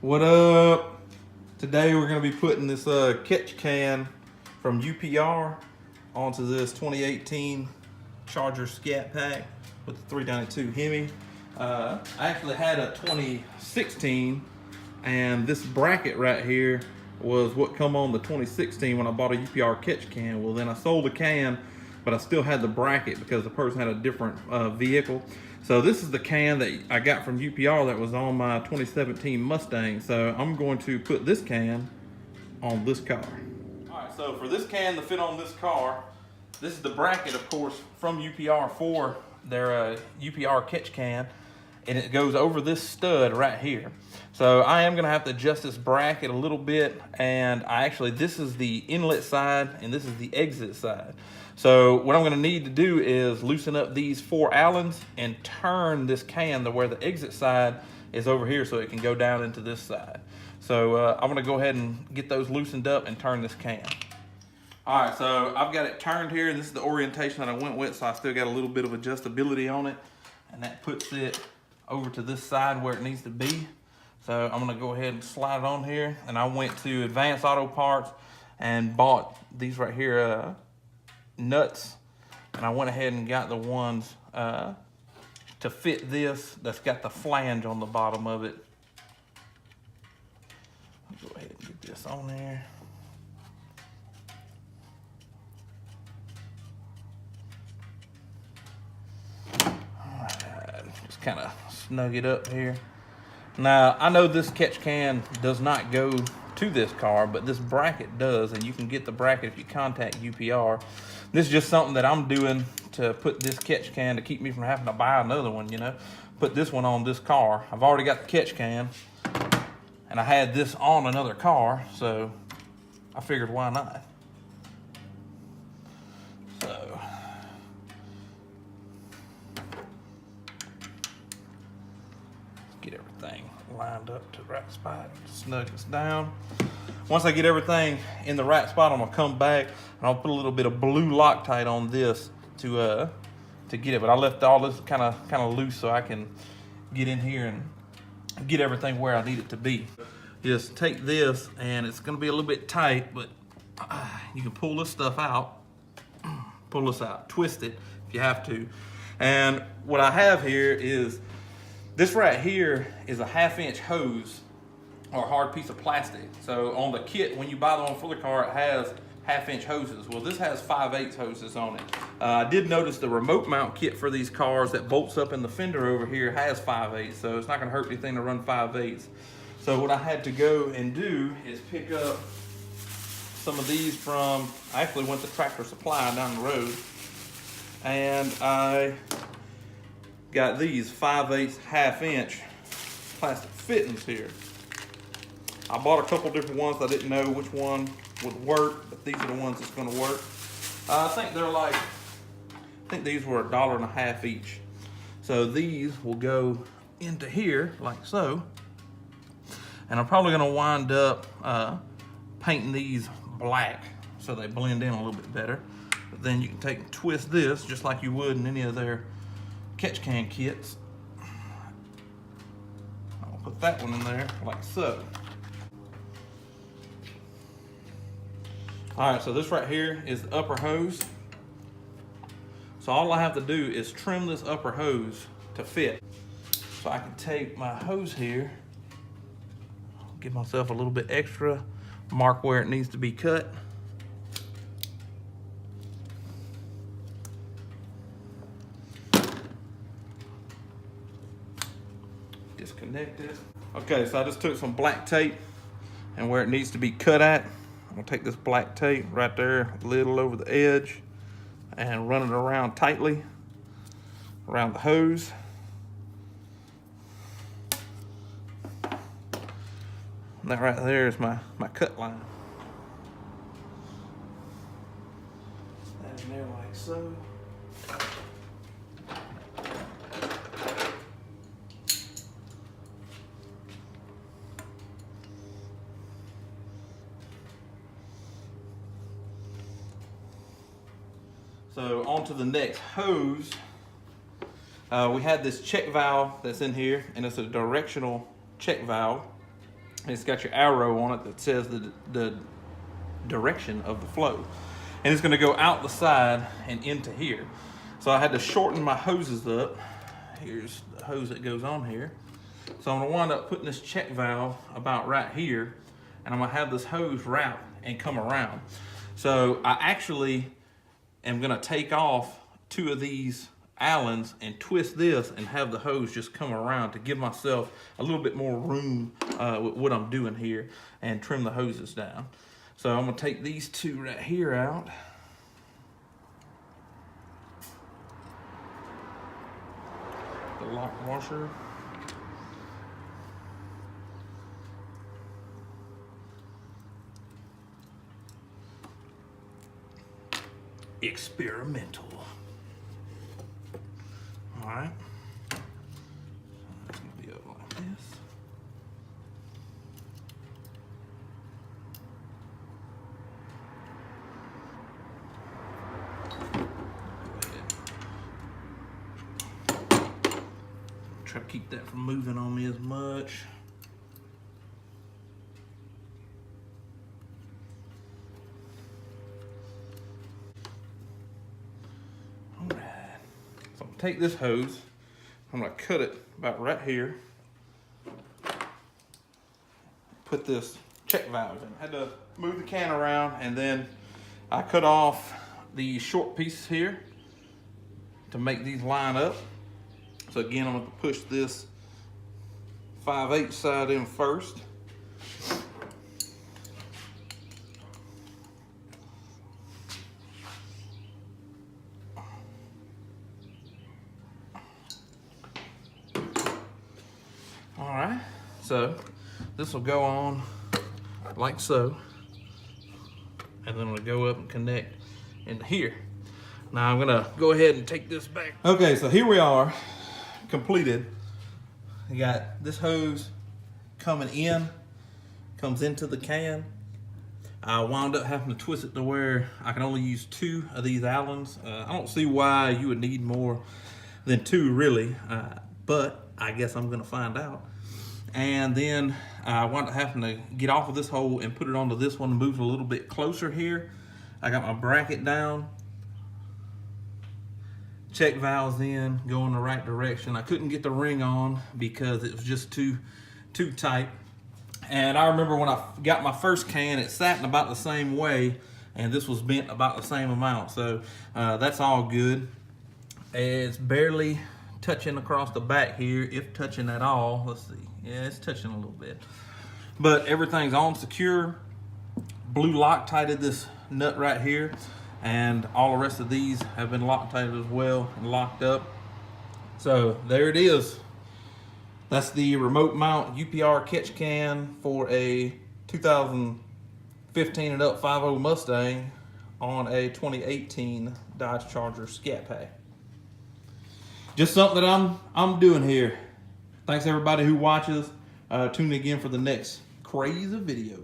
What up? Today we're going to be putting this catch can from UPR onto this 2018 Charger Scat Pack with the 392 Hemi. I actually had a 2016, and this bracket right here was what come on the 2016 when I bought a UPR catch can. Well, then I sold the can, but I still had the bracket because the person had a different vehicle. So this is the can that I got from UPR that was on my 2017 Mustang. So I'm going to put this can on this car. All right, so for this can to fit on this car, this is the bracket, of course, from UPR for their UPR catch can, and it goes over this stud right here. So I am gonna have to adjust this bracket a little bit, and this is the inlet side and this is the exit side. So what I'm gonna need to do is loosen up these 4 Allens and turn this can to where the exit side is over here so it can go down into this side. So I'm gonna go ahead and get those loosened up and turn this can. All right, so I've got it turned here, and this is the orientation that I went with, so I still got a little bit of adjustability on it, and that puts it over to this side where it needs to be. So I'm gonna go ahead and slide it on here, and I went to Advanced Auto Parts and bought these right here nuts, and I went ahead and got the ones to fit this that's got the flange on the bottom of it. I'll go ahead and get this on there. Just kind of snug it up here. Now, I know this catch can does not go to this car, but this bracket does, and you can get the bracket if you contact UPR. This is just something that I'm doing to put this catch can to keep me from having to buy another one, you know. Put this one on this car. I've already got the catch can, and I had this on another car, so I figured why not. So get everything lined up to the right spot, snug this down. Once I get everything in the right spot, I'm gonna come back and I'll put a little bit of blue Loctite on this to get it. But I left all this kind of loose so I can get in here and get everything where I need it to be. Just take this, and it's gonna be a little bit tight, but you can pull this stuff out, pull this out, twist it if you have to. And what I have here is this right here is a 1/2-inch hose or a hard piece of plastic. So on the kit, when you buy the one for the car, it has 1/2-inch hoses. Well, this has 5/8 hoses on it. I did notice the remote mount kit for these cars that bolts up in the fender over here has 5/8, so it's not gonna hurt anything to run 5/8. So what I had to go and do is pick up some of these from, I actually went to Tractor Supply down the road, and I got these 5/8 1/2-inch plastic fittings here. I bought a couple different ones. I didn't know which one would work, but these are the ones that's going to work. I think these were $1.50 each. So these will go into here like so, and I'm probably going to wind up painting these black so they blend in a little bit better. But then you can take and twist this just like you would in any of their catch can kits. I'll put that one in there like so. All right, so this right here is the upper hose. So all I have to do is trim this upper hose to fit. So I can take my hose here, give myself a little bit extra, mark where it needs to be cut. Disconnect it. Okay, so I just took some black tape, and where it needs to be cut at, I'm gonna take this black tape right there, a little over the edge, and run it around tightly around the hose. And that right there is my cut line. That in there like so. So on to the next hose. We had this check valve that's in here, and it's a directional check valve. It's got your arrow on it that says the direction of the flow. And it's gonna go out the side and into here. So I had to shorten my hoses up. Here's the hose that goes on here. So I'm gonna wind up putting this check valve about right here, and I'm gonna have this hose wrap and come around. So I actually am gonna take off 2 of these Allens and twist this and have the hose just come around to give myself a little bit more room with what I'm doing here and trim the hoses down. So I'm gonna take these 2 right here out. The lock washer. Experimental. All right. It's gonna be up like this. Try to keep that from moving on me as much. Take this hose, I'm gonna cut it about right here, put this check valve in. I had to move the can around, and then I cut off the short pieces here to make these line up. So again, I'm gonna push this 5/8 side in first. All right, so this will go on like so, and then I'm gonna go up and connect into here. Now I'm gonna go ahead and take this back. Okay, so here we are, completed. You got this hose coming in, comes into the can. I wound up having to twist it to where I can only use 2 of these Allens. I don't see why you would need more than 2 really, but I guess I'm gonna find out. And then I wound up having to get off of this hole and put it onto this one, move a little bit closer here. I got my bracket down, check valves in, go in the right direction. I couldn't get the ring on because it was just too tight. And I remember when I got my first can, it sat in about the same way, and this was bent about the same amount. So that's all good. It's barely touching across the back here, if touching at all. Let's see. Yeah, it's touching a little bit. But everything's on secure. Blue Loctited this nut right here, and all the rest of these have been Loctited as well and locked up. So there it is. That's the remote mount UPR catch can for a 2015 and up 5.0 Mustang on a 2018 Dodge Charger Scat Pack. Just something that I'm doing here. Thanks everybody who watches. Tune in again for the next crazy video.